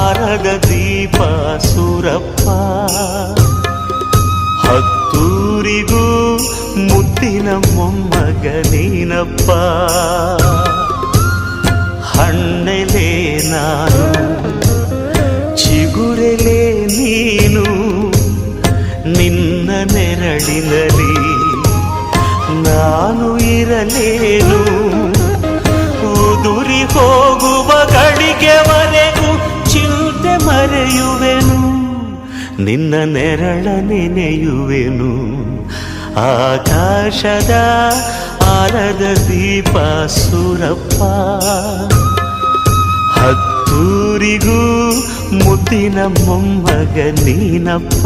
ಆರದ ದೀಪ ಸೂರಪ್ಪ, ಹತ್ತೂರಿಗೂ ಮುದ್ದಿನ ಮೊಮ್ಮಗ ನೀನಪ್ಪ. ಹಣ್ಣೆಲೆ ನಾನು, ಚಿಗುರೆಲೆ ನೀನು, ನಿನ್ನ ನೆರಳಿನಲ್ಲಿ ನಾನು ಇರಲೇನು. ಉದುರಿ ಹೋಗುವ ಗಳಿಗೆವರೆಗೂ ಚಿಂತೆ ಮರೆಯುವೆನು, ನಿನ್ನ ನೆರಳ ನೆನೆಯುವೆನು. ಆಕಾಶದ ಆರದ ದೀಪ ಸೂರಪ್ಪ, ಹತ್ತೂರಿಗೂ ಮುದ್ದಿನ ಮೊಮ್ಮಗ ನೀನಪ್ಪ.